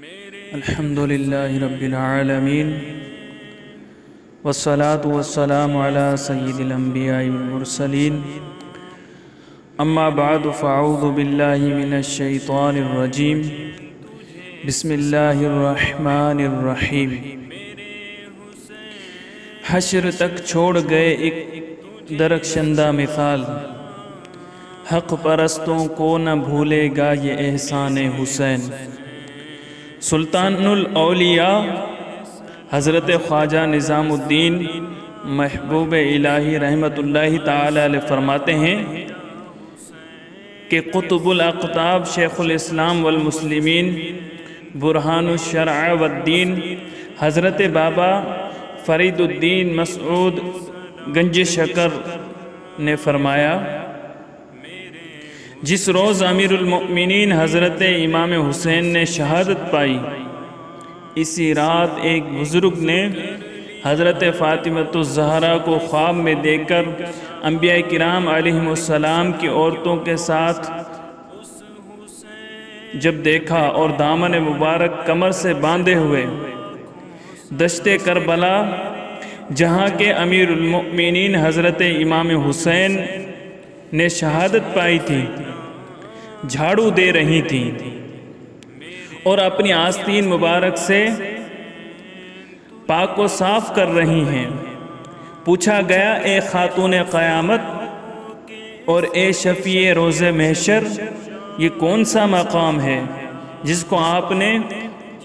الحمدللہ رب العالمین والصلاة والسلام علی سید الانبیاء والمرسلین اما بعد فاعوذ باللہ من الشیطان الرجیم بسم اللہ الرحمن الرحیم۔ حشر تک چھوڑ گئے ایک درخشندہ مثال، حق پرستوں کو نہ بھولے گا یہ احسان حسین۔ سلطان الاولیاء حضرت خواجہ نظام الدین محبوب الہی رحمت اللہ تعالی علیہ فرماتے ہیں کہ قطب الاقطاب شیخ الاسلام والمسلمین برہان الشرع والدین حضرت بابا فرید الدین مسعود گنج شکر نے فرمایا، جس روز امیر المؤمنین حضرت امام حسین نے شہادت پائی، اسی رات ایک بزرگ نے حضرت فاطمۃ الزہرا کو خواب میں دیکھ کر انبیاء کرام علیہم السلام کی عورتوں کے ساتھ جب دیکھا اور دامن مبارک کمر سے باندھے ہوئے دشت کربلا جہاں کے امیر المؤمنین حضرت امام حسین نے شہادت پائی تھی جھاڑو دے رہی تھیں اور اپنی آستین مبارک سے پاک و صاف کر رہی ہیں۔ پوچھا گیا، اے خاتون قیامت اور اے شفیع روز محشر، یہ کون سا مقام ہے جس کو آپ نے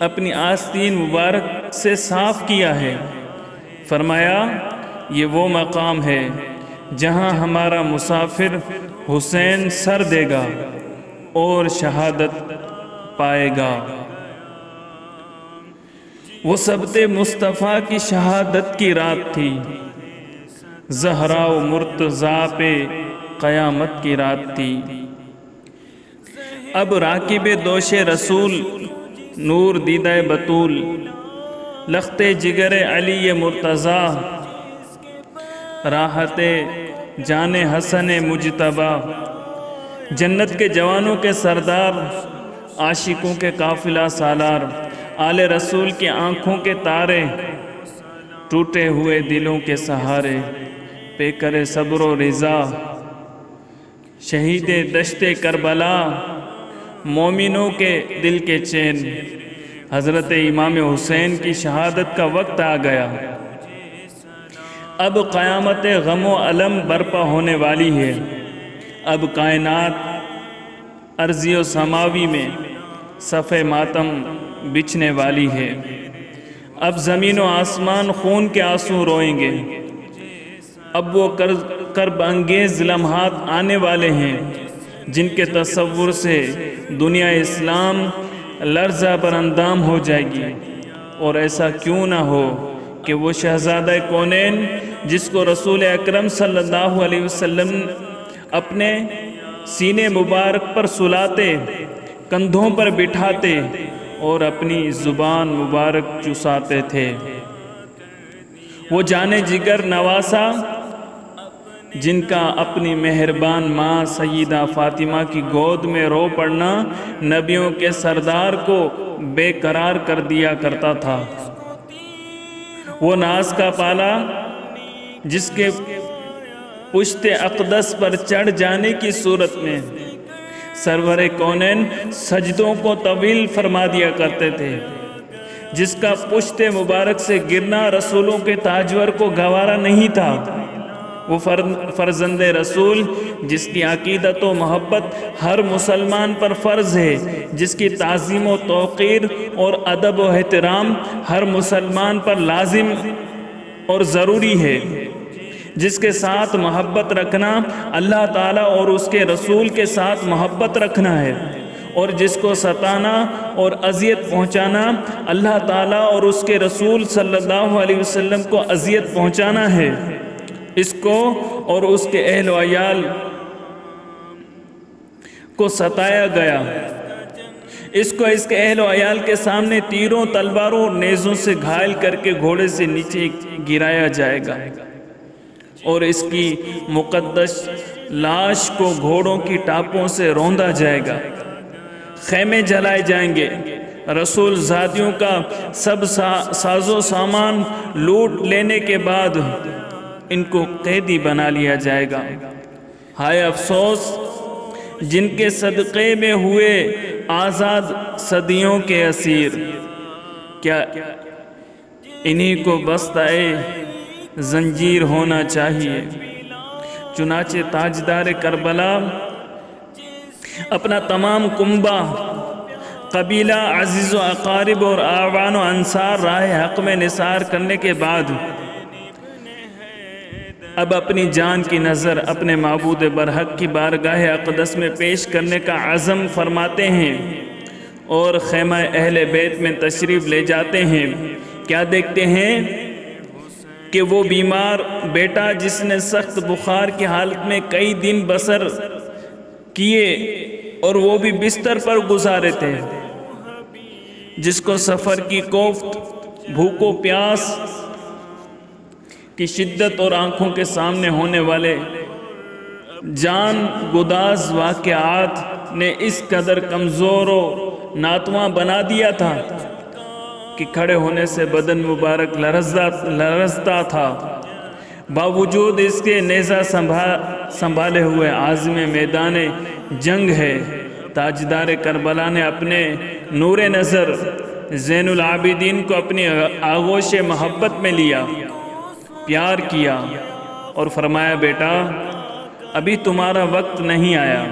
اپنی آستین مبارک سے صاف کیا ہے؟ فرمایا، یہ وہ مقام ہے جہاں ہمارا مسافر حسین سر دے گا اور شہادت پائے گا۔ وہ سبت مصطفیٰ کی شہادت کی رات تھی، زہرا و مرتضیٰ پہ قیامت کی رات تھی۔ اب راکب دوش رسول نور دیدہ بطول لخت جگر علی مرتضیٰ راحت جان حسن مجتبیٰ جنت کے جوانوں کے سردار عاشقوں کے قافلہ سالار آل رسول کی آنکھوں کے تارے ٹوٹے ہوئے دلوں کے سہارے پہ کرے صبر و رضا شہید دشت کربلا مومنوں کے دل کے چین حضرت امام حسین کی شہادت کا وقت آ گیا۔ اب قیامت غم و علم برپا ہونے والی ہے۔ اب کائنات ارضی و سماوی میں صف ماتم بچھنے والی ہے۔ اب زمین و آسمان خون کے آنسو روئیں گے۔ اب وہ کرب انگیز لمحات آنے والے ہیں جن کے تصور سے دنیا اسلام لرزہ بر اندام ہو جائے گی، اور ایسا کیوں نہ ہو کہ وہ شہزادہ کونین جس کو رسول اکرم صلی اللہ علیہ وسلم اپنے سینے مبارک پر سلاتے، کندھوں پر بٹھاتے اور اپنی زبان مبارک چساتے تھے، وہ جانے جگر نواسا جن کا اپنی مہربان ماں سیدہ فاطمہ کی گود میں رو پڑنا نبیوں کے سردار کو بے قرار کر دیا کرتا تھا، وہ ناز کا پالا جس کے پشت اقدس پر چڑھ جانے کی صورت میں سرور کونین سجدوں کو طویل فرما دیا کرتے تھے، جس کا پشت مبارک سے گرنا رسولوں کے تاجور کو گوارا نہیں تھا، وہ فرزند رسول جس کی عقیدت و محبت ہر مسلمان پر فرض ہے، جس کی تعظیم و توقیر اور ادب و احترام ہر مسلمان پر لازم اور ضروری ہے، جس کے ساتھ محبت رکھنا اللہ تعالیٰ اور اس کے رسول کے ساتھ محبت رکھنا ہے، اور جس کو ستانا اور اذیت پہنچانا اللہ تعالیٰ اور اس کے رسول صلی اللہ علیہ وسلم کو اذیت پہنچانا ہے، اس کو اور اس کے اہل و عیال کو ستایا گیا، اس کو اس کے اہل و عیال کے سامنے تیروں تلواروں اور نیزوں سے گھائل کر کے گھوڑے سے نیچے گرایا جائے گا، اور اس کی مقدس لاش کو گھوڑوں کی ٹاپوں سے روندا جائے گا، خیمے جلائے جائیں گے، رسول زادیوں کا سب ساز و سامان لوٹ لینے کے بعد ان کو قیدی بنا لیا جائے گا۔ ہائے افسوس جن کے صدقے میں ہوئے آزاد صدیوں کے اسیر، کیا انہی کو بستۂ زنجیر ہونا چاہیے۔ چنانچہ تاجدار کربلا اپنا تمام کنبہ، قبیلہ، عزیز و اقارب اور اعوان و انصار راہ حق میں نثار کرنے کے بعد اب اپنی جان کی نظر اپنے معبود برحق کی بارگاہ اقدس میں پیش کرنے کا عزم فرماتے ہیں اور خیمہ اہل بیت میں تشریف لے جاتے ہیں۔ کیا دیکھتے ہیں کہ وہ بیمار بیٹا جس نے سخت بخار کی حالت میں کئی دن بسر کیے اور وہ بھی بستر پر گزارے تھے، جس کو سفر کی کوفت، بھوک و پیاس کی شدت اور آنکھوں کے سامنے ہونے والے جان گداز واقعات نے اس قدر کمزور و ناتواں بنا دیا تھا کہ کھڑے ہونے سے بدن مبارک لرزتا تھا۔ باوجود اس کے نیزہ سنبھالے ہوئے عازم میدان جنگ ہے، تاجدار کربلا نے اپنے نور نظر زین العابدین کو اپنی آغوش محبت میں لیا، پیار کیا اور فرمایا بیٹا ابھی تمہارا وقت نہیں آیا،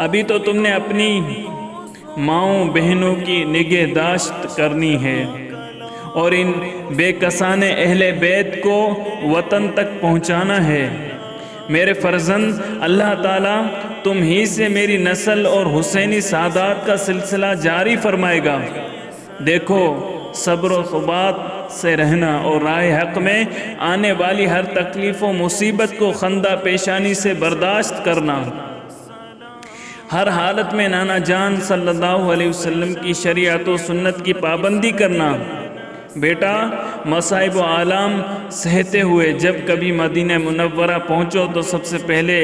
ابھی تو تم نے اپنی ماؤں بہنوں کی نگہداشت کرنی ہے اور ان بے کسان اہل بیت کو وطن تک پہنچانا ہے۔ میرے فرزند، اللہ تعالیٰ تم ہی سے میری نسل اور حسینی سعادات کا سلسلہ جاری فرمائے گا۔ دیکھو صبر و ثبات سے رہنا اور راہ حق میں آنے والی ہر تکلیف و مصیبت کو خندہ پیشانی سے برداشت کرنا، ہر حالت میں نانا جان صلی اللہ علیہ وسلم کی شریعت و سنت کی پابندی کرنا۔ بیٹا مصائب و آلام سہتے ہوئے جب کبھی مدینہ منورہ پہنچو تو سب سے پہلے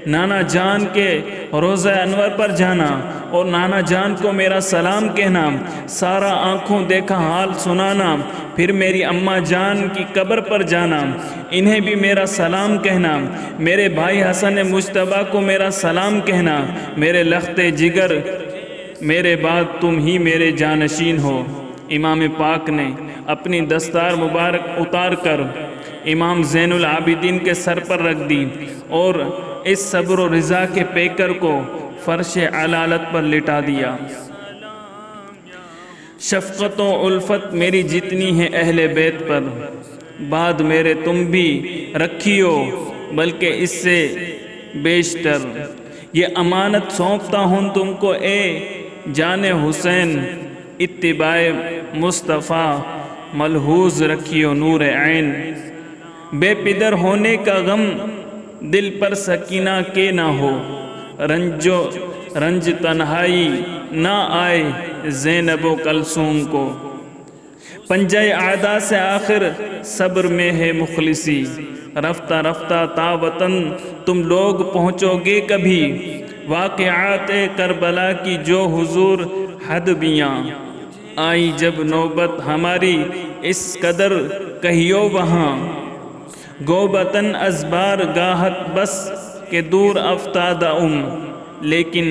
نانا جان کے روضہ انور پر جانا اور نانا جان کو میرا سلام کہنا، سارا آنکھوں دیکھا حال سنانا، پھر میری اماں جان کی قبر پر جانا، انہیں بھی میرا سلام کہنا، میرے بھائی حسن مجتبیٰ کو میرا سلام کہنا، میرے لخت جگر میرے بعد تم ہی میرے جانشین ہو۔ امام پاک نے اپنی دستار مبارک اتار کر امام زین العابدین کے سر پر رکھ دی اور اس صبر و رضا کے پیکر کو فرش علالت پر لٹا دیا۔ شفقت و الفت میری جتنی ہے اہل بیت پر، بعد میرے تم بھی رکھیو بلکہ اس سے بیشتر، یہ امانت سونپتا ہوں تم کو اے جان حسین، اتباع مصطفیٰ ملحوظ رکھیو نور عین، بے پدر ہونے کا غم دل پر سکینہ کے نہ ہو، رنج تنہائی نہ آئے زینب و کلثوم کو، پنجہ اعداء سے آخر صبر میں ہے مخلصی، رفتہ رفتہ تا وطن تم لوگ پہنچو گے کبھی، واقعات کربلا کی جو حضور حد بیاں، آئی جب نوبت ہماری اس قدر کہیو وہاں، گو بطن از بار گاہت بس کہ دور افتادہ لیکن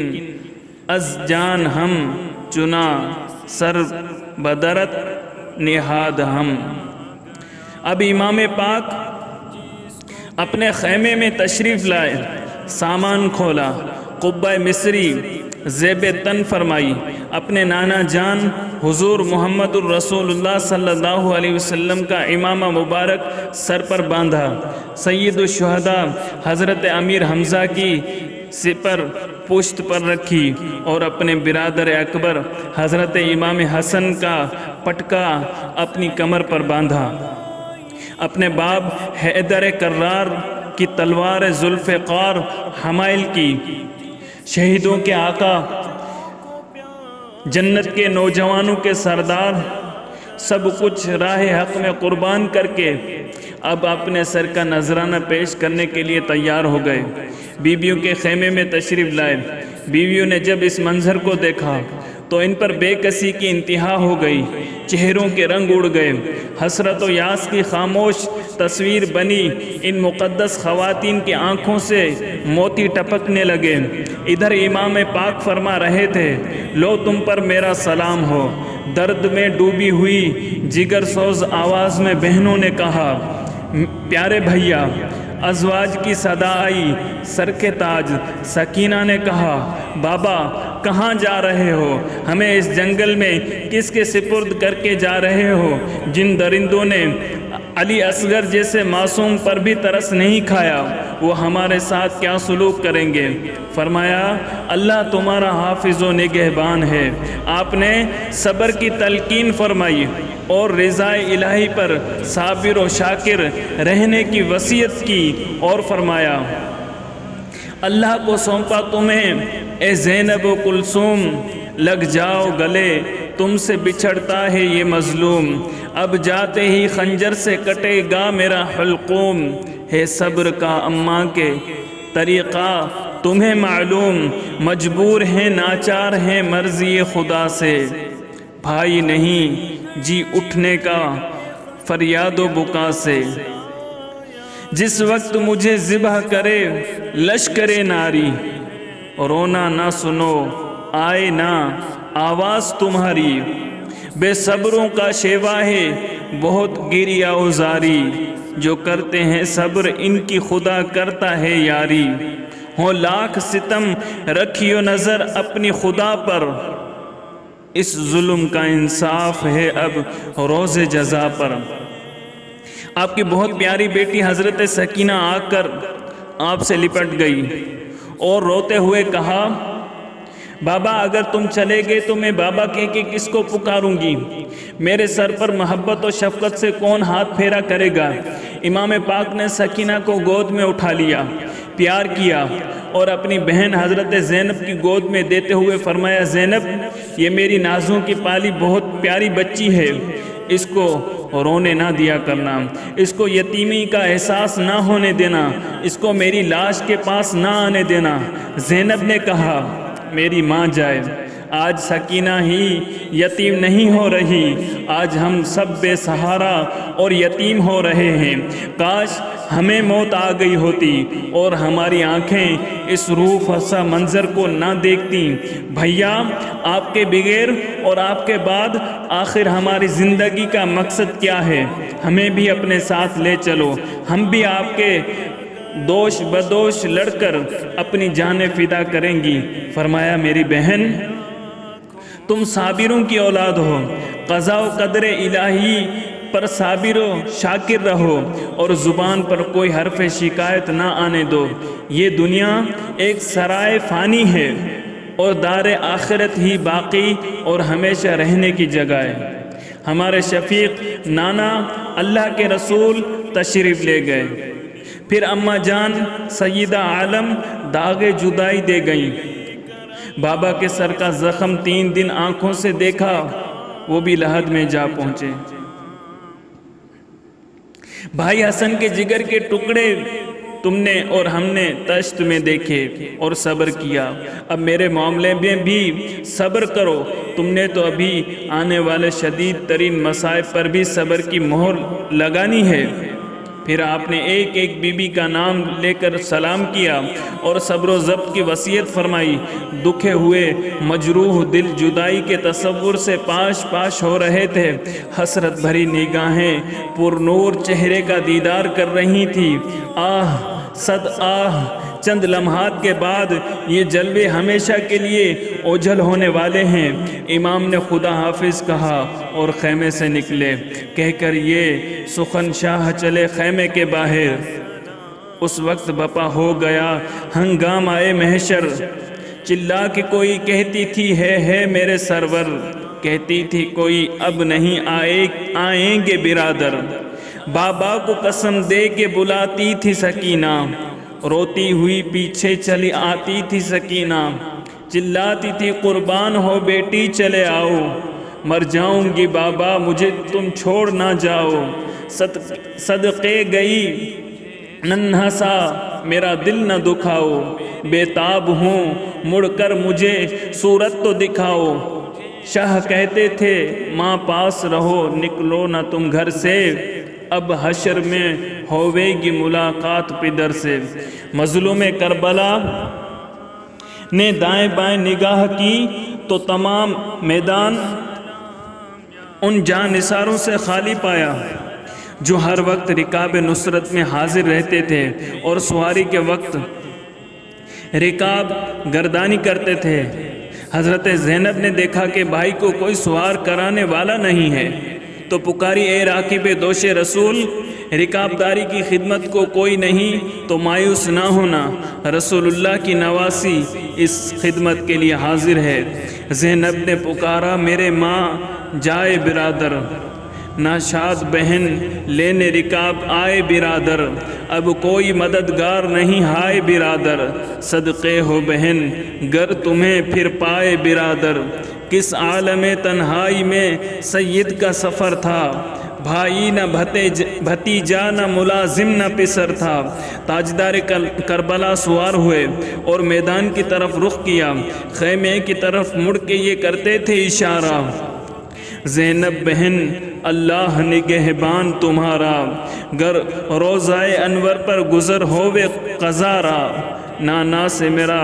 از جان ہم چنا سر بدرت نہاد ہم۔ اب امام پاک اپنے خیمے میں تشریف لائے، سامان کھولا، قبہ مصری زیب تن فرمائی، اپنے نانا جان حضور محمد الرسول اللہ صلی اللہ علیہ وسلم کا امامہ مبارک سر پر باندھا، سید الشہداء حضرت امیر حمزہ کی سپر پشت پر رکھی اور اپنے برادر اکبر حضرت امام حسن کا پٹکا اپنی کمر پر باندھا، اپنے باپ حیدر کرار کی تلوار ذوالفقار حمائل کی، شہیدوں کے آقا، جنت کے نوجوانوں کے سردار، سب کچھ راہ حق میں قربان کر کے اب اپنے سر کا نذرانہ پیش کرنے کے لیے تیار ہو گئے۔ بیویوں کے خیمے میں تشریف لائے۔ بیویوں نے جب اس منظر کو دیکھا تو ان پر بے کسی کی انتہا ہو گئی، چہروں کے رنگ اڑ گئے، حسرت و یاس کی خاموش تصویر بنی، ان مقدس خواتین کی آنکھوں سے موتی ٹپکنے لگے۔ ادھر امام پاک فرما رہے تھے، لو تم پر میرا سلام ہو۔ درد میں ڈوبی ہوئی جگر سوز آواز میں بہنوں نے کہا، پیارے بھیا۔ ازواج کی صدا آئی، سر کے تاج۔ سکینہ نے کہا، بابا کہاں جا رہے ہو؟ ہمیں اس جنگل میں کس کے سپرد کر کے جا رہے ہو؟ جن درندوں نے علی اصغر جیسے معصوم پر بھی ترس نہیں کھایا، وہ ہمارے ساتھ کیا سلوک کریں گے؟ فرمایا، اللہ تمہارا حافظ و نگہبان ہے۔ آپ نے صبر کی تلقین فرمائی اور رضا الہی پر صابر و شاکر رہنے کی وصیت کی، اور فرمایا، اللہ کو سونپا تمہیں اے زینب و کلثوم، لگ جاؤ گلے، تم سے بچھڑتا ہے یہ مظلوم، اب جاتے ہی خنجر سے کٹے گا میرا حلقوم، ہے صبر کا اماں کے طریقہ تمہیں معلوم، مجبور ہیں ناچار ہیں مرضی خدا سے، بھائی نہیں جی اٹھنے کا فریاد و بکا سے، جس وقت مجھے ذبح کرے لشکر ناری، رونا نہ سنو آئے نہ آواز تمہاری، بے صبروں کا شیوا ہے بہت گریہ ازاری، جو کرتے ہیں صبر ان کی خدا کرتا ہے یاری، ہو لاکھ ستم رکھیو نظر اپنی خدا پر، اس ظلم کا انصاف ہے اب روز جزا پر۔ آپ کی بہت پیاری بیٹی حضرت سکینہ آ کر آپ سے لپٹ گئی اور روتے ہوئے کہا، بابا اگر تم چلے گئے تو میں بابا کہہ کے کس کو پکاروں گی؟ میرے سر پر محبت و شفقت سے کون ہاتھ پھیرا کرے گا؟ امام پاک نے سکینہ کو گود میں اٹھا لیا، پیار کیا اور اپنی بہن حضرت زینب کی گود میں دیتے ہوئے فرمایا، زینب یہ میری نازوں کی پالی بہت پیاری بچی ہے، اس کو رونے نہ دیا کرنا، اس کو یتیمی کا احساس نہ ہونے دینا، اس کو میری لاش کے پاس نہ آنے دینا۔ زینب نے کہا، میری ماں جائے، آج سکینہ ہی یتیم نہیں ہو رہی، آج ہم سب بے سہارا اور یتیم ہو رہے ہیں، کاش ہمیں موت آ گئی ہوتی اور ہماری آنکھیں اس روح فرسا منظر کو نہ دیکھتی۔ بھیا آپ کے بغیر اور آپ کے بعد آخر ہماری زندگی کا مقصد کیا ہے؟ ہمیں بھی اپنے ساتھ لے چلو، ہم بھی آپ کے دوش بدوش لڑ کر اپنی جانیں فدا کریں گی۔ فرمایا، میری بہن تم صابروں کی اولاد ہو، قضاء و قدر الہی پر صابر و شاکر رہو اور زبان پر کوئی حرف شکایت نہ آنے دو۔ یہ دنیا ایک سرائے فانی ہے اور دار آخرت ہی باقی اور ہمیشہ رہنے کی جگہ ہے۔ ہمارے شفیق نانا اللہ کے رسول تشریف لے گئے، پھر اماں جان سیدہ عالم داغ جدائی دے گئیں۔ بابا کے سر کا زخم 3 دن آنکھوں سے دیکھا، وہ بھی لحد میں جا پہنچے۔ بھائی حسن کے جگر کے ٹکڑے تم نے اور ہم نے تشت میں دیکھے اور صبر کیا، اب میرے معاملے میں بھی صبر کرو۔ تم نے تو ابھی آنے والے شدید ترین مصائب پر بھی صبر کی مہر لگانی ہے۔ پھر آپ نے ایک ایک بی بی کا نام لے کر سلام کیا اور صبر و ضبط کی وصیت فرمائی۔ دکھے ہوئے مجروح دل جدائی کے تصور سے پاش پاش ہو رہے تھے، حسرت بھری نگاہیں پر نور چہرے کا دیدار کر رہی تھی۔ آہ صد آہ، چند لمحات کے بعد یہ جلوے ہمیشہ کے لیے اوجھل ہونے والے ہیں۔ امام نے خدا حافظ کہا اور خیمے سے نکلے، کہہ کر یہ سخن شاہ چلے خیمے کے باہر۔ اس وقت بپا ہو گیا ہنگامہ محشر، چلا کے کوئی کہتی تھی ہے میرے سرور، کہتی تھی کوئی اب نہیں آئیں گے برادر، بابا کو قسم دے کے بلاتی تھی سکینہ، روتی ہوئی پیچھے چلی آتی تھی سکینہ، چلاتی تھی قربان ہو بیٹی چلے آؤ، مر جاؤں گی بابا مجھے تم چھوڑ نہ جاؤ، صدقے گئی ننھا سا میرا دل نہ دکھاؤ، بے تاب ہوں مڑ کر مجھے صورت تو دکھاؤ، شاہ کہتے تھے ماں پاس رہو نکلو نہ تم گھر سے، اب حشر میں ہوے گی ملاقات پدر سے۔ مظلوم کربلا نے دائیں بائیں نگاہ کی تو تمام میدان ان جان نثاروں سے خالی پایا جو ہر وقت رکاب نصرت میں حاضر رہتے تھے اور سواری کے وقت رکاب گردانی کرتے تھے۔ حضرت زینب نے دیکھا کہ بھائی کو کوئی سوار کرانے والا نہیں ہے تو پکاری اے راکب دوش رسول، رکابداری کی خدمت کو کوئی نہیں تو مایوس نہ ہونا، رسول اللہ کی نواسی اس خدمت کے لیے حاضر ہے۔ زینب نے پکارا میرے ماں جائے برادر، ناشاد بہن لینے رکاب آئے برادر، اب کوئی مددگار نہیں ہائے برادر، صدقے ہو بہن گر تمہیں پھر پائے برادر۔ کس عالم تنہائی میں سید کا سفر تھا، بھائی نہ بھتیجا نہ ملازم نہ پسر تھا۔ تاجدار کربلا سوار ہوئے اور میدان کی طرف رخ کیا، خیمے کی طرف مڑ کے یہ کرتے تھے اشارہ، زینب بہن اللہ نگہبان تمہارا، گر روزائے انور پر گزر ہووے قضارا، نانا سے میرا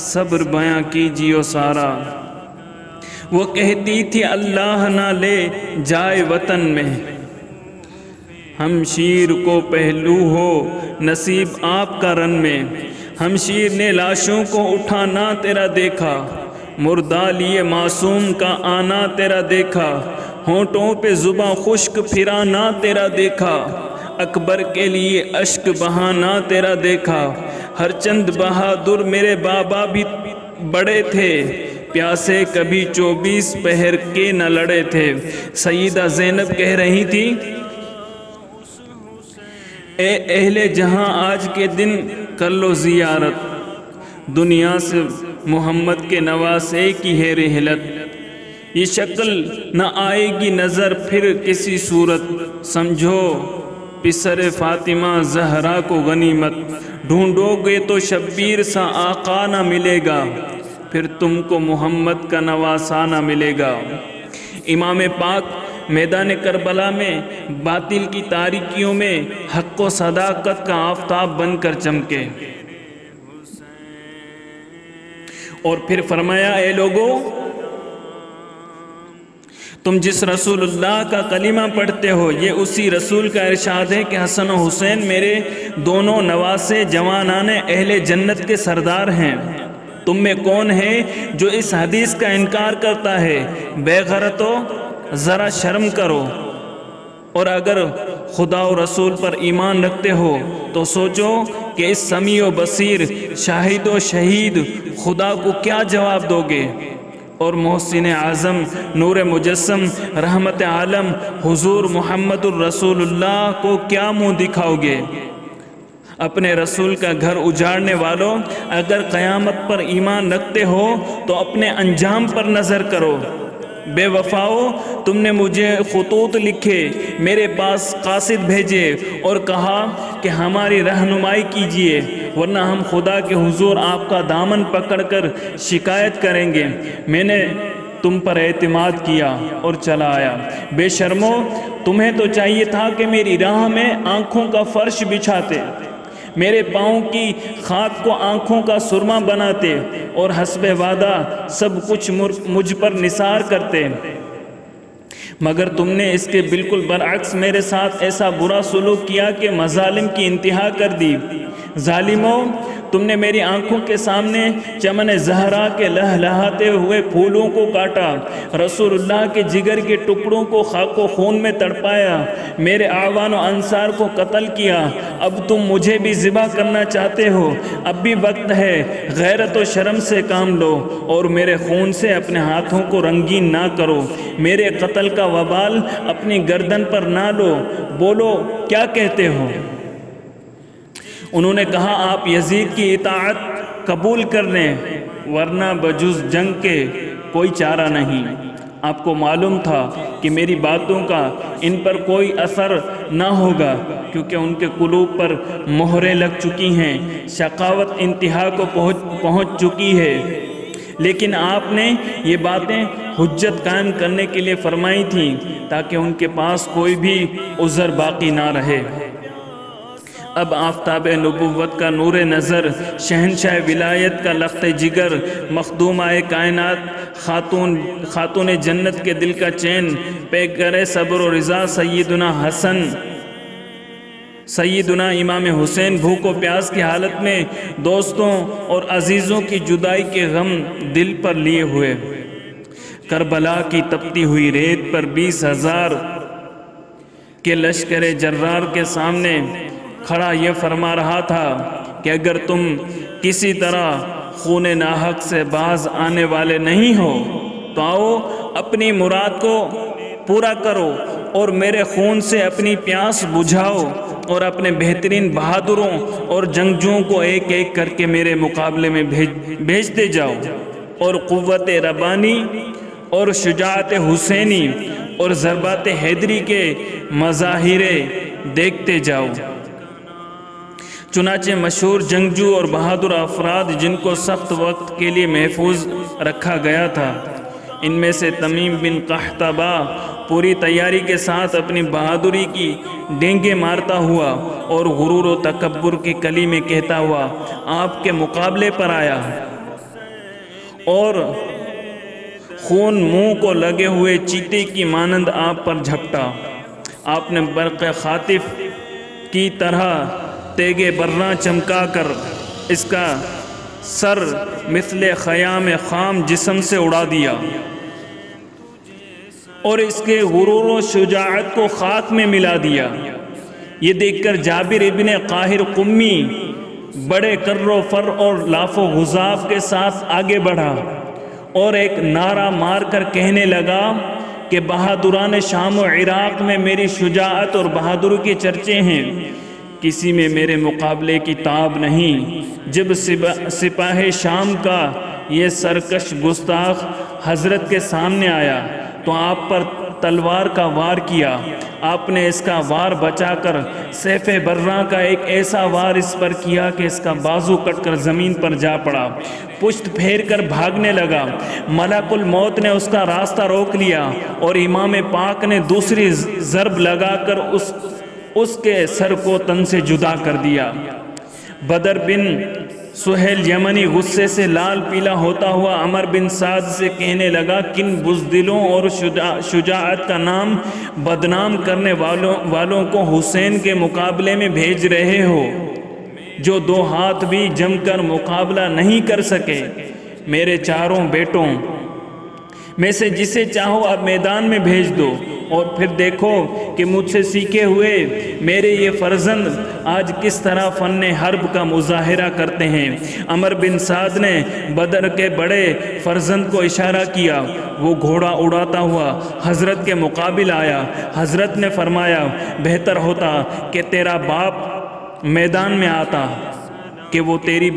صبر بیاں کیجیو سارا۔ وہ کہتی تھی اللہ نہ لے جائے وطن میں، ہمشیر کو پہلو ہو نصیب آپ کا رن میں، ہمشیر نے لاشوں کو اٹھانا تیرا دیکھا، مردہ لیے معصوم کا آنا تیرا دیکھا، ہونٹوں پہ زباں خشک پھرانا تیرا دیکھا، اکبر کے لیے اشک بہانا تیرا دیکھا، ہر چند بہادر میرے بابا بھی بڑے تھے، پیاسے کبھی 24 پہر کے نہ لڑے تھے۔ سیدہ زینب کہہ رہی تھی اے اہل جہاں آج کے دن کر لو زیارت، دنیا سے محمد کے نواسے کی ہے رحلت، یہ شکل نہ آئے گی نظر پھر کسی صورت، سمجھو پسر فاطمہ زہرا کو غنیمت، ڈھونڈو گے تو شبیر سا آقا نہ ملے گا، پھر تم کو محمد کا نواسا نہ ملے گا۔ امام پاک میدان کربلا میں باطل کی تاریکیوں میں حق و صداقت کا آفتاب بن کر چمکے اور پھر فرمایا اے لوگو، تم جس رسول اللہ کا کلمہ پڑھتے ہو یہ اسی رسول کا ارشاد ہے کہ حسن و حسین میرے دونوں نواسے جوانان اہل جنت کے سردار ہیں۔ تم میں کون ہے جو اس حدیث کا انکار کرتا ہے؟ بے غیرتو ذرا شرم کرو، اور اگر خدا و رسول پر ایمان رکھتے ہو تو سوچو کہ اس سمیع و بصیر شاہد و شہید خدا کو کیا جواب دو گے، اور محسن اعظم نور مجسم رحمت عالم حضور محمد الرسول اللہ کو کیا منہ دکھاؤ گے؟ اپنے رسول کا گھر اجاڑنے والوں، اگر قیامت پر ایمان رکھتے ہو تو اپنے انجام پر نظر کرو۔ بے وفاؤ، تم نے مجھے خطوط لکھے، میرے پاس قاصد بھیجے اور کہا کہ ہماری رہنمائی کیجیے ورنہ ہم خدا کے حضور آپ کا دامن پکڑ کر شکایت کریں گے۔ میں نے تم پر اعتماد کیا اور چلا آیا۔ بے شرمو، تمہیں تو چاہیے تھا کہ میری راہ میں آنکھوں کا فرش بچھاتے، میرے پاؤں کی خاک کو آنکھوں کا سرما بناتے اور حسب وعدہ سب کچھ مجھ پر نثار کرتے، مگر تم نے اس کے بالکل برعکس میرے ساتھ ایسا برا سلوک کیا کہ مظالم کی انتہا کر دی۔ ظالموں، تم نے میری آنکھوں کے سامنے چمن زہرا کے لہلہاتے ہوئے پھولوں کو کاٹا، رسول اللہ کے جگر کے ٹکڑوں کو خاک و خون میں تڑپایا، میرے اعوان و انصار کو قتل کیا۔ اب تم مجھے بھی ذبح کرنا چاہتے ہو، اب بھی وقت ہے، غیرت و شرم سے کام لو اور میرے خون سے اپنے ہاتھوں کو رنگین نہ کرو، میرے قتل کا وبال اپنی گردن پر نہ لو، بولو کیا کہتے ہو؟ انہوں نے کہا آپ یزید کی اطاعت قبول کر لیں ورنہ بجز جنگ کے کوئی چارہ نہیں۔ آپ کو معلوم تھا کہ میری باتوں کا ان پر کوئی اثر نہ ہوگا کیونکہ ان کے قلوب پر مہریں لگ چکی ہیں، شقاوت انتہا کو پہنچ چکی ہے۔ لیکن آپ نے یہ باتیں حجت قائم کرنے کے لیے فرمائی تھیں تاکہ ان کے پاس کوئی بھی عذر باقی نہ رہے۔ اب آفتاب نبوت کا نور نظر، شہنشاہ ولایت کا لخت جگر، مخدومہ کائنات، خاتون جنت کے دل کا چین، پیکر صبر و رضا سیدنا امام حسین بھوک و پیاس کی حالت میں دوستوں اور عزیزوں کی جدائی کے غم دل پر لیے ہوئے، کربلا کی تپتی ہوئی ریت پر 20,000 کے لشکر جرار کے سامنے کھڑا یہ فرما رہا تھا کہ اگر تم کسی طرح خون ناحق سے باز آنے والے نہیں ہو تو آؤ اپنی مراد کو پورا کرو اور میرے خون سے اپنی پیاس بجھاؤ اور اپنے بہترین بہادروں اور جنگجوؤں کو ایک ایک کر کے میرے مقابلے میں بھیجتے جاؤ اور قوت ربانی اور شجاعت حسینی اور ضربات حیدری کے مظاہرے دیکھتے جاؤ۔ چنانچہ مشہور جنگجو اور بہادر افراد جن کو سخت وقت کے لیے محفوظ رکھا گیا تھا، ان میں سے تمیم بن قحطبہ پوری تیاری کے ساتھ اپنی بہادری کی ڈینگیں مارتا ہوا اور غرور و تکبر کی کلی میں کہتا ہوا آپ کے مقابلے پر آیا اور خون منہ کو لگے ہوئے چیتے کی مانند آپ پر جھپٹا۔ آپ نے برق خاطف کی طرح تیغ براں چمکا کر اس کا سر مثل خیام خام جسم سے اڑا دیا اور اس کے غرور و شجاعت کو خاک میں ملا دیا۔ یہ دیکھ کر جابر ابن قاہر قمی بڑے کر و فر اور لاف و غضاف کے ساتھ آگے بڑھا اور ایک نعرہ مار کر کہنے لگا کہ بہادران شام و عراق میں میری شجاعت اور بہادری کے چرچے ہیں، کسی میں میرے مقابلے کی تاب نہیں۔ جب سپاہ شام کا یہ سرکش گستاخ حضرت کے سامنے آیا تو آپ پر تلوار کا وار کیا، آپ نے اس کا وار بچا کر سیف براں کا ایک ایسا وار اس پر کیا کہ اس کا بازو کٹ کر زمین پر جا پڑا، پشت پھیر کر بھاگنے لگا۔ ملک الموت نے اس کا راستہ روک لیا اور امام پاک نے دوسری ضرب لگا کر اس کے سر کو تن سے جدا کر دیا۔ بدر بن سہیل یمنی غصے سے لال پیلا ہوتا ہوا عمر بن سعد سے کہنے لگا کن بزدلوں اور شجاعت کا نام بدنام کرنے والوں کو حسین کے مقابلے میں بھیج رہے ہو، جو 2 ہاتھ بھی جم کر مقابلہ نہیں کر سکے۔ میرے چاروں بیٹوں میں سے جسے چاہو اب میدان میں بھیج دو اور پھر دیکھو کہ مجھ سے سیکھے ہوئے میرے یہ فرزند آج کس طرح فن حرب کا مظاہرہ کرتے ہیں۔ عمر بن سعد نے بدر کے بڑے فرزند کو اشارہ کیا، وہ گھوڑا اڑاتا ہوا حضرت کے مقابل آیا۔ حضرت نے فرمایا بہتر ہوتا کہ تیرا باپ میدان میں آتا کہ وہ تیری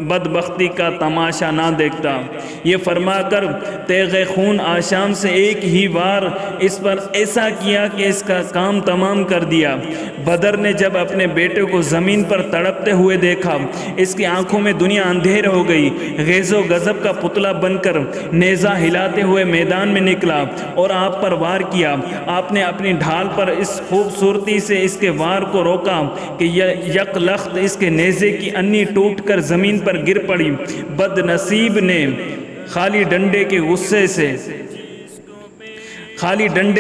بدبختی کا تماشا نہ دیکھتا۔ یہ فرما کر تیغ خون آشام سے ایک ہی وار اس پر ایسا کیا کہ اس کا کام تمام کر دیا۔ بدر نے جب اپنے بیٹے کو زمین پر تڑپتے ہوئے دیکھا، اس کی آنکھوں میں دنیا اندھیر ہو گئی۔ غیظ و غضب کا پتلا بن کر نیزہ ہلاتے ہوئے میدان میں نکلا اور آپ پر وار کیا۔ آپ نے اپنی ڈھال پر اس خوبصورتی سے اس کے وار کو روکا کہ یک لخت اس کے نیزے کی انی ٹوٹ کر زمین پر گر پڑی۔ بد نصیب نے خالی ڈنڈے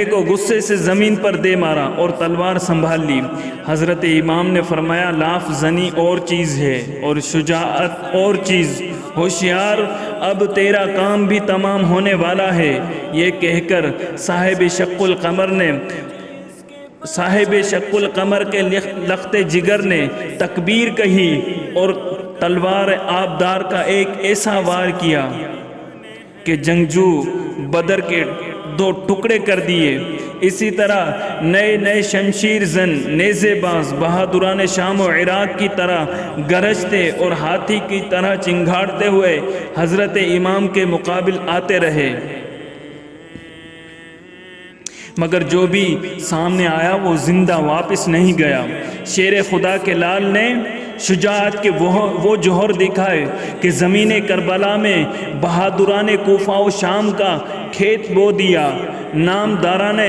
کو غصے سے زمین پر دے مارا اور تلوار سنبھال لی۔ حضرت امام نے فرمایا لاف زنی اور چیز ہے اور شجاعت اور چیز، ہوشیار اب تیرا کام بھی تمام ہونے والا ہے۔ یہ کہہ کر صاحب شق القمر کے لخت جگر نے تکبیر کہی اور تلوار آبدار کا ایک ایسا وار کیا کہ جنگجو بدر کے 2 ٹکڑے کر دیے۔ اسی طرح نئے شمشیر زن نیزے باز بہادران شام و عراق کی طرح گرجتے اور ہاتھی کی طرح چنگھاڑتے ہوئے حضرت امام کے مقابل آتے رہے، مگر جو بھی سامنے آیا وہ زندہ واپس نہیں گیا۔ شیر خدا کے لال نے شجاعت کے وہ جوہر دکھائے کہ زمین کربلا میں بہادران کوفہ و شام کا کھیت بو دیا، نامداران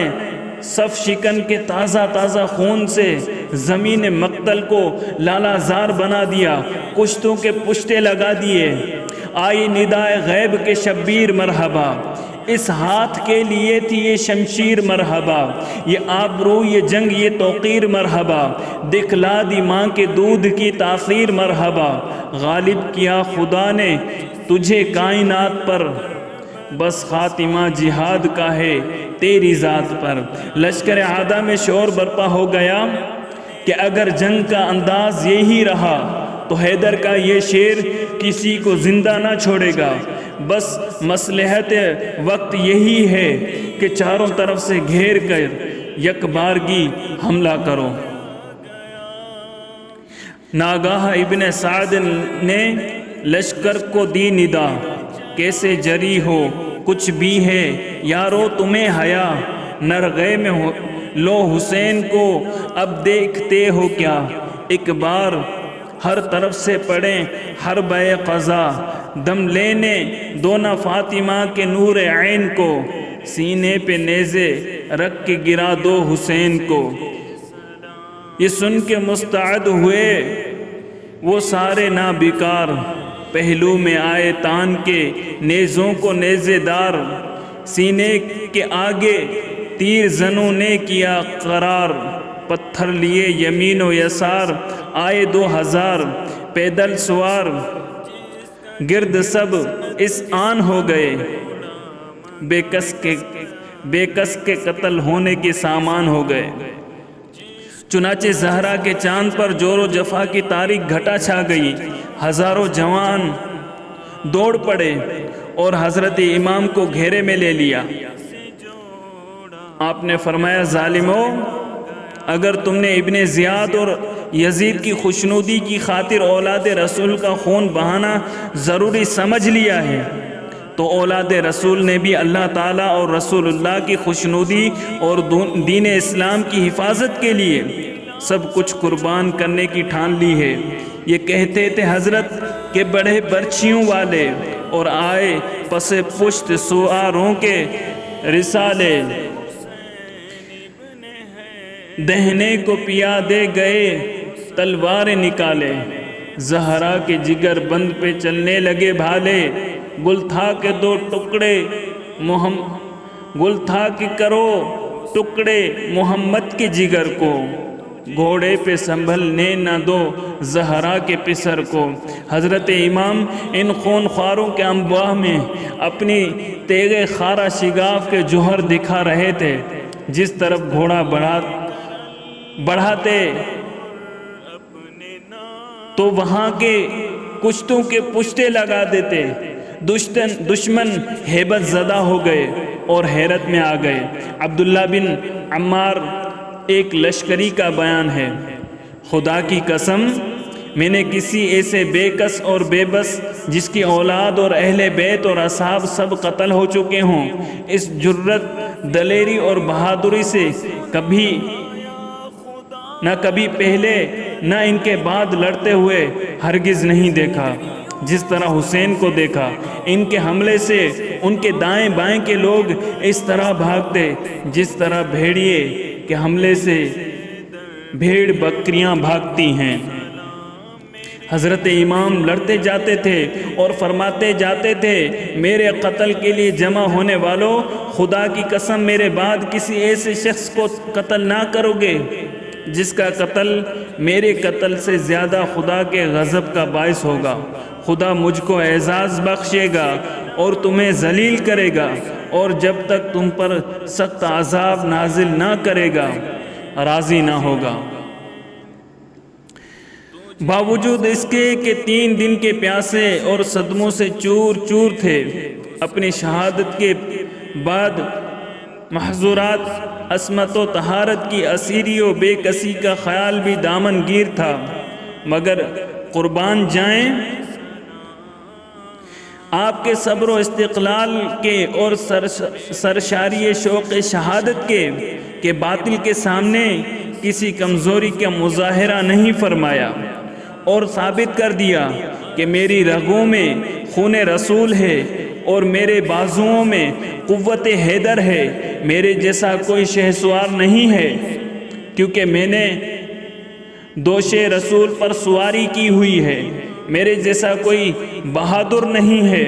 صف شکن کے تازہ تازہ خون سے زمین مقتل کو لالا زار بنا دیا، کشتوں کے پشتے لگا دیے۔ آئی ندائے غیب کے شبیر مرحبا، اس ہاتھ کے لیے تھی یہ شمشیر مرحبا، یہ آبرو یہ جنگ یہ توقیر مرحبا، دکھلا دی ماں کے دودھ کی تاثیر مرحبا، غالب کیا خدا نے تجھے کائنات پر، بس خاتمہ جہاد کا ہے تیری ذات پر۔ لشکر عادہ میں شور برپا ہو گیا کہ اگر جنگ کا انداز یہی رہا تو حیدر کا یہ شیر کسی کو زندہ نہ چھوڑے گا، بس مصلحت وقت یہی ہے کہ چاروں طرف سے گھیر کر یک بارگی حملہ کرو۔ ناگاہ ابن سعد نے لشکر کو دی ندا، کیسے جری ہو کچھ بھی ہے یارو تمہیں حیا، نرغے میں لو حسین کو اب دیکھتے ہو کیا، ایک بار ہر طرف سے پڑیں حرب قضا، دم لینے دو نہ فاطمہ کے نور عین کو، سینے پہ نیزے رکھ کے گرا دو حسین کو۔ یہ سن کے مستعد ہوئے وہ سارے نابکار، پہلو میں آئے تان کے نیزوں کو نیزے دار، سینے کے آگے تیر زنوں نے کیا قرار، پتھر لیے یمین و یسار، آئے 2000 پیدل سوار، گرد سب اس آن ہو گئے، بے کس کے قتل ہونے کے سامان ہو گئے۔ چنانچہ زہرا کے چاند پر جور و جفا کی تاریک گھٹا چھا گئی، ہزاروں جوان دوڑ پڑے اور حضرت امام کو گھیرے میں لے لیا۔ آپ نے فرمایا ظالموں، اگر تم نے ابن زیاد اور یزید کی خوشنودی کی خاطر اولاد رسول کا خون بہانا ضروری سمجھ لیا ہے تو اولاد رسول نے بھی اللہ تعالیٰ اور رسول اللہ کی خوشنودی اور دین اسلام کی حفاظت کے لیے سب کچھ قربان کرنے کی ٹھان لی ہے۔ یہ کہتے تھے حضرت کہ بڑے برچھیوں والے اور آئے پس پشت سواروں کے رسالے، دہنے کو پیا دے گئے تلوار نکالے، زہرا کے جگر بند پہ چلنے لگے بھالے، گل تھا کہ دو ٹکڑے گل تھا کہ کرو ٹکڑے محمد کے جگر کو، گھوڑے پہ سنبھلنے نہ دو زہرا کے پسر کو۔ حضرت امام ان خون خواروں کے انباہ میں اپنی تیغ خارہ شگاف کے جوہر دکھا رہے تھے، جس طرف گھوڑا بڑھاتے تو وہاں کے کشتوں کے پشتے لگا دیتے، دشمن ہیبت زدہ ہو گئے اور حیرت میں آ گئے۔ عبداللہ بن عمار ایک لشکری کا بیان ہے، خدا کی قسم میں نے کسی ایسے بے کس اور بے بس جس کی اولاد اور اہل بیت اور اصحاب سب قتل ہو چکے ہوں، اس جرت دلیری اور بہادری سے نہ کبھی پہلے نہ ان کے بعد لڑتے ہوئے ہرگز نہیں دیکھا، جس طرح حسین کو دیکھا۔ ان کے حملے سے ان کے دائیں بائیں کے لوگ اس طرح بھاگتے جس طرح بھیڑیے کے حملے سے بھیڑ بکریاں بھاگتی ہیں۔ حضرت امام لڑتے جاتے تھے اور فرماتے جاتے تھے، میرے قتل کے لیے جمع ہونے والوں، خدا کی قسم میرے بعد کسی ایسے شخص کو قتل نہ کرو گے جس کا قتل میرے قتل سے زیادہ خدا کے غضب کا باعث ہوگا۔ خدا مجھ کو اعزاز بخشے گا اور تمہیں ذلیل کرے گا، اور جب تک تم پر سخت عذاب نازل نہ کرے گا راضی نہ ہوگا۔ باوجود اس کے کہ 3 دن کے پیاسے اور صدموں سے چور چور تھے، اپنی شہادت کے بعد محظورات عصمت و طہارت کی اسیری و بے کسی کا خیال بھی دامن گیر تھا، مگر قربان جائیں آپ کے صبر و استقلال کے اور سرشاری شوق شہادت کے باطل کے سامنے کسی کمزوری کا مظاہرہ نہیں فرمایا۔ اور ثابت کر دیا کہ میری رگوں میں خون رسول ہے اور میرے بازوؤں میں قوت حیدر ہے، میرے جیسا کوئی شہسوار نہیں ہے، کیونکہ میں نے دوش رسول پر سواری کی ہوئی ہے، میرے جیسا کوئی بہادر نہیں ہے،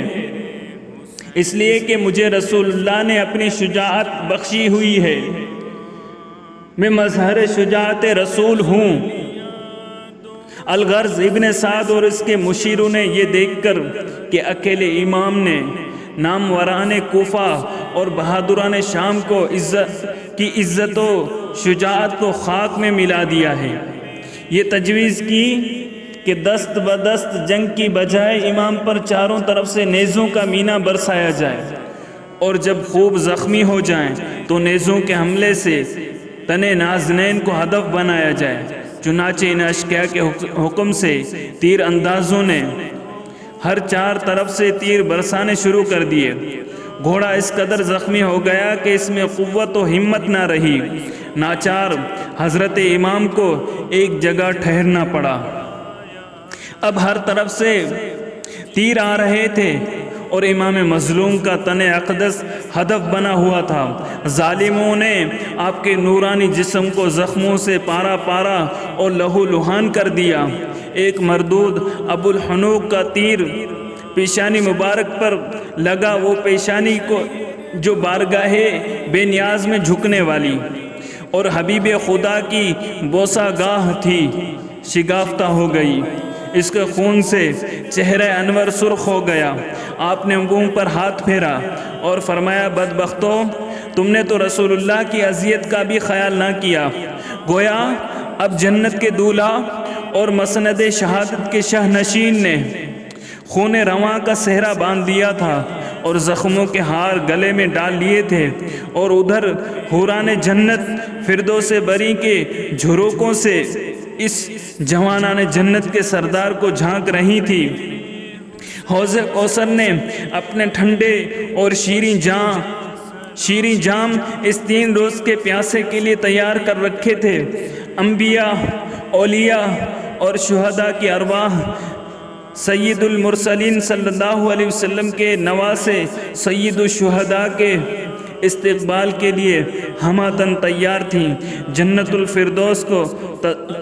اس لیے کہ مجھے رسول اللہ نے اپنی شجاعت بخشی ہوئی ہے، میں مظہر شجاعت رسول ہوں۔ الغرض ابن سعد اور اس کے مشیروں نے یہ دیکھ کر کہ اکیلے امام نے ناموران کوفہ اور بہادران شام کو عزت و شجاعت کو خاک میں ملا دیا ہے، یہ تجویز کی کہ دست بدست جنگ کی بجائے امام پر چاروں طرف سے نیزوں کا مینا برسایا جائے، اور جب خوب زخمی ہو جائیں تو نیزوں کے حملے سے تن نازنین کو ہدف بنایا جائے۔ چنانچہ ان اشقیاء کے حکم سے تیر اندازوں نے ہر چار طرف سے تیر برسانے شروع کر دیے۔ گھوڑا اس قدر زخمی ہو گیا کہ اس میں قوت و ہمت نہ رہی، ناچار حضرت امام کو ایک جگہ ٹھہرنا پڑا۔ اب ہر طرف سے تیر آ رہے تھے اور امام مظلوم کا تن اقدس ہدف بنا ہوا تھا۔ ظالموں نے آپ کے نورانی جسم کو زخموں سے پارا پارا اور لہو لہان کر دیا۔ ایک مردود ابو الحنوق کا تیر پیشانی مبارک پر لگا، وہ پیشانی کو جو بارگاہ بے نیاز میں جھکنے والی اور حبیب خدا کی بوسہ گاہ تھی، شگافتہ ہو گئی، اس کے خون سے چہرہ انور سرخ ہو گیا۔ آپ نے منہ پر ہاتھ پھیرا اور فرمایا، بدبختو، تم نے تو رسول اللہ کی اذیت کا بھی خیال نہ کیا۔ گویا اب جنت کے دولہا اور مسند شہادت کے شاہ نشین نے خون رواں کا صحرا باندھ دیا تھا اور زخموں کے ہار گلے میں ڈال لیے تھے، اور ادھر حوران جنت فردوس بری کے جھروکوں سے اس جوانان جنت کے سردار کو جھانک رہی تھی۔ حوض کوثر نے اپنے ٹھنڈے اور شیریں جام اس 3 روز کے پیاسے کے لیے تیار کر رکھے تھے۔ انبیاء، اولیاء اور شہداء کی ارواح سید المرسلین صلی اللہ علیہ وسلم کے نواسے سید الشہداء کے استقبال کے لیے ہماتن تیار تھیں۔ جنت الفردوس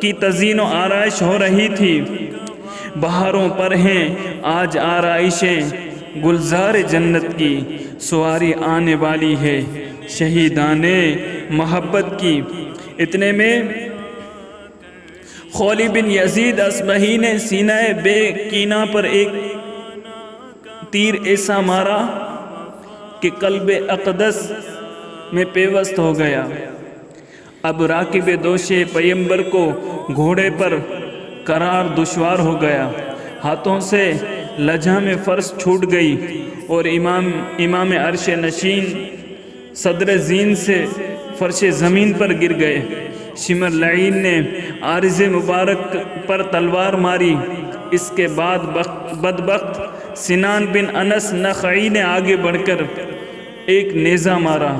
کی تزئین و آرائش ہو رہی تھی۔ بہاروں پر ہیں آج آرائشیں، گلزار جنت کی سواری آنے والی ہے، شہیدان محبت کی۔ اتنے میں خولی بن یزید اصبہی نے سینہ بے کینہ پر ایک تیر ایسا مارا کہ قلب اقدس میں پیوست ہو گیا۔ اب راکب دوش پیمبر کو گھوڑے پر قرار دشوار ہو گیا، ہاتھوں سے لجام فرش چھوٹ گئی اور امام عرش نشین صدر زین سے فرش زمین پر گر گئے۔ شمر لعین نے عارض مبارک پر تلوار ماری۔ اس کے بعد بدبخت سنان بن انس نخعی نے آگے بڑھ کر ایک نیزہ مارا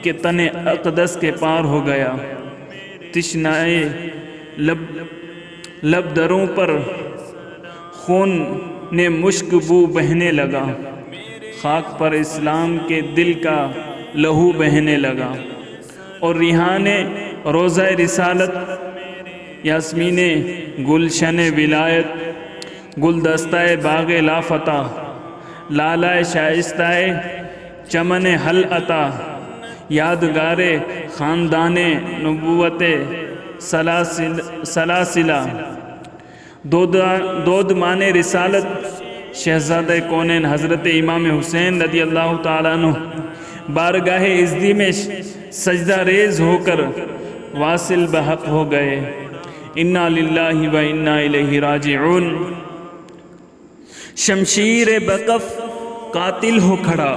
کہ تن اقدس کے پار ہو گیا۔ تشنائے لب دروں پر خون نے مشک بو بہنے لگا، خاک پر اسلام کے دل کا لہو بہنے لگا، اور ریحان روضہ رسالت، یاسمین گلشن ولایت، گلدستہ باغ لافتہ، لالہ شائستہ چمن حل عطا، یادگار خاندان نبوت سلاسلہ، دودمان رسالت، شہزادہ کونین حضرت امام حسین رضی اللہ تعالیٰ عنہ بارگاہ ازدی میں سجدہ ریز ہو کر واصل بحق ہو گئے۔ انا للہ و انا الیہ راجعون۔ شمشیر بقف قاتل ہو کھڑا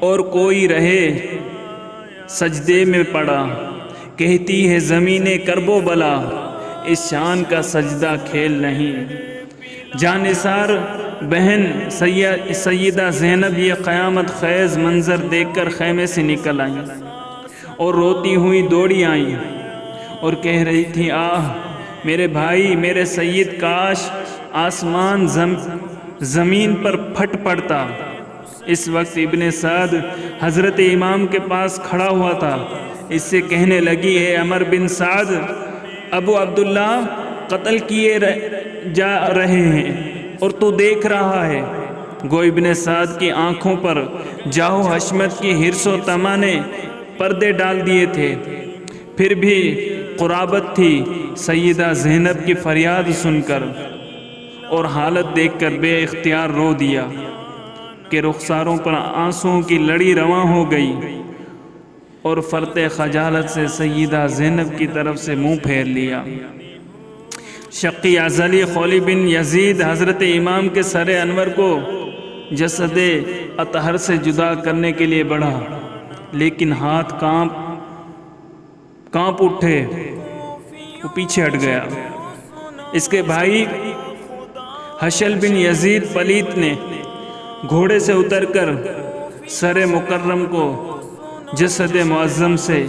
اور کوئی رہے سجدے میں پڑا، کہتی ہے زمین کرب و بلا، اس شان کا سجدہ کھیل نہیں۔ جانثار بہن سیدہ زینب یہ قیامت خیز منظر دیکھ کر خیمے سے نکل آئیں اور روتی ہوئی دوڑی آئیں اور کہہ رہی تھی، آہ میرے بھائی، میرے سید، کاش آسمان زمین پر پھٹ پڑتا۔ اس وقت ابن سعد حضرت امام کے پاس کھڑا ہوا تھا۔ اس سے کہنے لگی، اے عمر بن سعد، ابو عبداللہ قتل کیے جا رہے ہیں اور تو دیکھ رہا ہے۔ گو ابن سعد کی آنکھوں پر جاہ و حشمت کی حرص و طمع نے پردے ڈال دیے تھے، پھر بھی قرابت تھی سیدہ زینب کی فریاد سن کر، اور حالت دیکھ کر بے اختیار رو دیا کہ رخساروں پر آنسوؤں کی لڑی رواں ہو گئی، اور فرط خجالت سے سیدہ زینب کی طرف سے منہ پھیر لیا۔ شقی ازلی خولی بن یزید حضرت امام کے سر انور کو جسد اطہر سے جدا کرنے کے لیے بڑھا، لیکن ہاتھ کانپ اٹھے، وہ پیچھے ہٹ گیا۔ اس کے بھائی حشل بن یزید پلیت نے گھوڑے سے اتر کر سر مکرم کو جسد معظم سے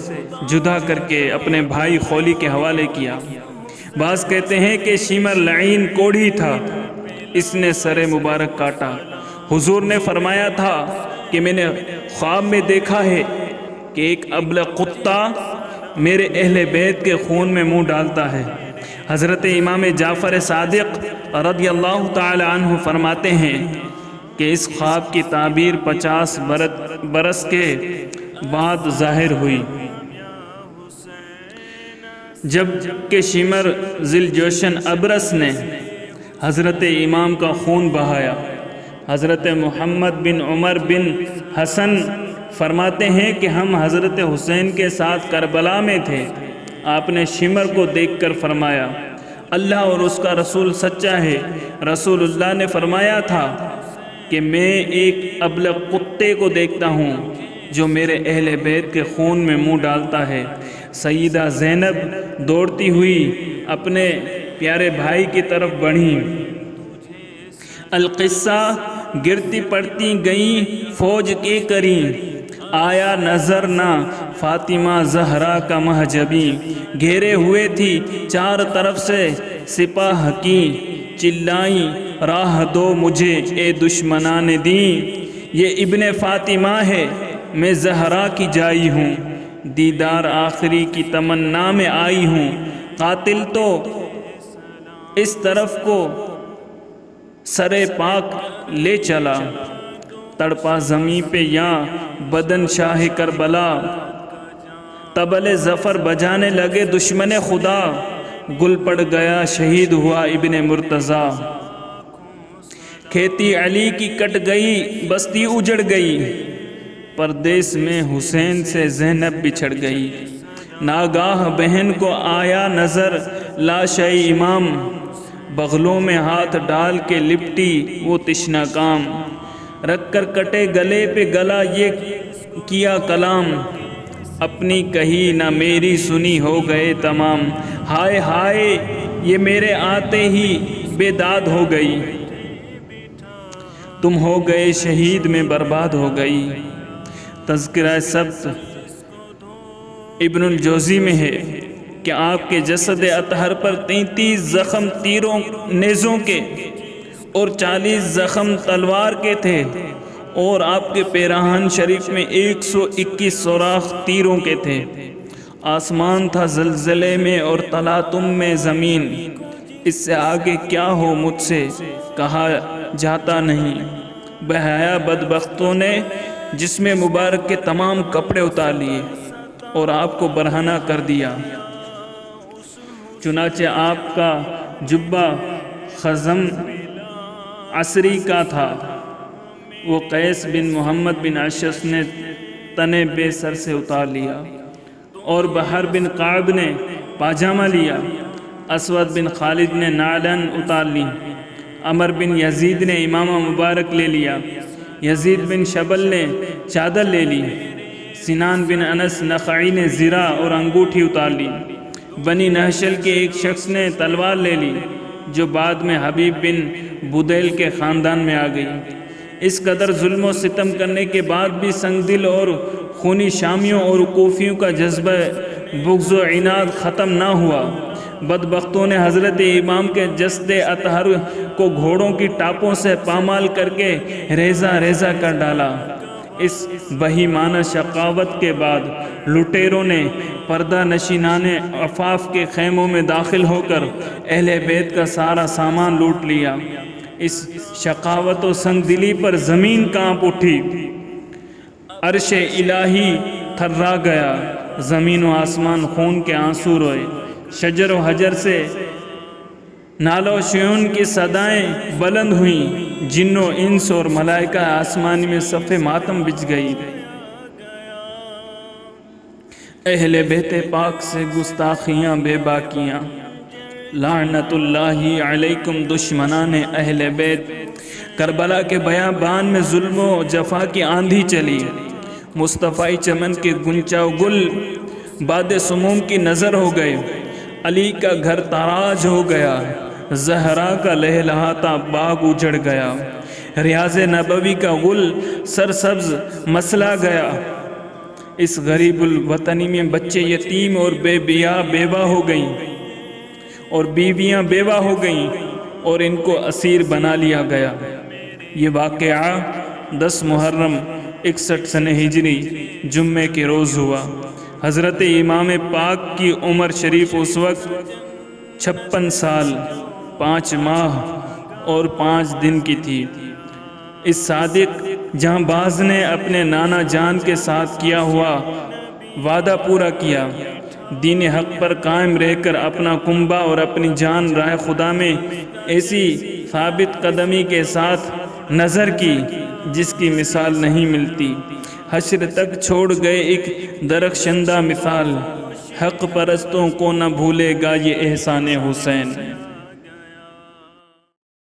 جدا کر کے اپنے بھائی خولی کے حوالے کیا۔ بعض کہتے ہیں کہ شیمر لعین کوڑھی تھا، اس نے سر مبارک کاٹا۔ حضور نے فرمایا تھا کہ میں نے خواب میں دیکھا ہے کہ ایک ابلغ کتا میرے اہل بیت کے خون میں منہ ڈالتا ہے۔ حضرت امام جعفر صادق رضی اللہ تعالی عنہ فرماتے ہیں کہ اس خواب کی تعبیر 50 برس کے بعد ظاہر ہوئی، جب کہ شمر ذی الجوشن ابرس نے حضرت امام کا خون بہایا۔ حضرت محمد بن عمر بن حسن فرماتے ہیں کہ ہم حضرت حسین کے ساتھ کربلا میں تھے۔ آپ نے شمر کو دیکھ کر فرمایا، اللہ اور اس کا رسول سچا ہے۔ رسول اللہ نے فرمایا تھا کہ میں ایک ابلغ کتے کو دیکھتا ہوں جو میرے اہل بیت کے خون میں منہ ڈالتا ہے۔ سیدہ زینب دوڑتی ہوئی اپنے پیارے بھائی کی طرف بڑھی۔ القصہ گرتی پڑتی گئیں فوج کے کریں، آیا نظر نہ فاطمہ زہرا کا مہجبی۔ گھیرے ہوئے تھی چار طرف سے سپاہ کی، چلائیں راہ دو مجھے اے دشمنان دین۔ یہ ابن فاطمہ ہے میں زہرا کی جائی ہوں، دیدار آخری کی تمنا میں آئی ہوں۔ قاتل تو اس طرف کو سر پاک لے چلا، تڑپا زمین پہ یا بدن شاہ کربلا۔ طبل ظفر بجانے لگے دشمن خدا، گل پڑ گیا شہید ہوا ابن مرتضیٰ۔ کھیتی علی کی کٹ گئی بستی اجڑ گئی، پردیس میں حسین سے زینب بچھڑ گئی۔ ناگاہ بہن کو آیا نظر لاشِ امام، بغلوں میں ہاتھ ڈال کے لپٹی وہ تشنہ کام۔ رکھ کر کٹے گلے پہ گلا یہ کیا کلام، اپنی کہی نہ میری سنی ہو گئے تمام۔ ہائے ہائے یہ میرے آتے ہی بے داد ہو گئی، تم ہو گئے شہید میں برباد ہو گئی۔ تذکرہ سبت ابن الجوزی میں ہے کہ آپ کے جسد اطہر پر 33 زخم تیروں نیزوں کے اور 40 زخم تلوار کے تھے، اور آپ کے پیراہن شریف میں 121 سوراخ تیروں کے تھے۔ آسمان تھا زلزلے میں اور تلاطم میں زمین، اس سے آگے کیا ہو مجھ سے کہا جاتا نہیں۔ بہایا بدبختوں نے جسم مبارک کے تمام کپڑے اتار لیے اور آپ کو برہنہ کر دیا۔ چنانچہ آپ کا جبہ خزم عصری کا تھا، وہ قیس بن محمد بن اشعث نے تنے بے سر سے اتار لیا، اور بحر بن قعب نے پاجامہ لیا۔ اسود بن خالد نے نعلن اتار لی۔ عمر بن یزید نے امامہ مبارک لے لیا۔ یزید بن شبل نے چادر لے لی۔ سنان بن انس نخعی نے زرہ اور انگوٹھی اتار لی۔ بنی نحشل کے ایک شخص نے تلوار لے لی، جو بعد میں حبیب بن بدیل کے خاندان میں آ گئی۔ اس قدر ظلم و ستم کرنے کے بعد بھی سنگ دل اور خونی شامیوں اور کوفیوں کا جذبہ بغض و عناد ختم نہ ہوا۔ بدبختوں نے حضرت امام کے جسد اطہر کو گھوڑوں کی ٹاپوں سے پامال کر کے ریزہ ریزہ کر ڈالا۔ اس بہیمانہ شقاوت کے بعد لٹیروں نے پردہ نشینان عفاف کے خیموں میں داخل ہو کر اہل بیت کا سارا سامان لوٹ لیا۔ اس شقاوت و سنگ دلی پر زمین کانپ اٹھی، عرش الہی تھرا گیا، زمین و آسمان خون کے آنسو روئے، شجر و حجر سے نالو شیون کی صدائیں بلند ہوئیں، جن و انس اور ملائکہ آسمان میں صف ماتم بچ گئی۔ اہل بیت پاک سے گستاخیاں بے باکیاں، لعنت اللہ علیکم دشمنان اہل بیت۔ کربلا کے بیابان میں ظلم و جفا کی آندھی چلی، مصطفی چمن کے گنچا و گل باد سموم کی نظر ہو گئے، علی کا گھر تاراج ہو گیا، زہرا کا لہلہاتا باغ اجڑ گیا، ریاض نبوی کا گل سرسبز مسلا گیا۔ اس غریب الوطنی میں بچے یتیم اور بیوہ ہو گئیں، اور بیویاں بیوہ ہو گئیں، اور ان کو اسیر بنا لیا گیا۔ یہ واقعہ 10 محرم 61 سنہ ہجری جمعے کے روز ہوا۔ حضرت امام پاک کی عمر شریف اس وقت 56 سال 5 ماہ اور 5 دن کی تھی۔ اس صادق جہاں باز نے اپنے نانا جان کے ساتھ کیا ہوا وعدہ پورا کیا، دین حق پر قائم رہ کر اپنا کنبہ اور اپنی جان راہ خدا میں ایسی ثابت قدمی کے ساتھ نظر کی جس کی مثال نہیں ملتی، حشر تک چھوڑ گئے ایک درخشندہ مثال۔ حق پرستوں کو نہ بھولے گا یہ احسان حسین۔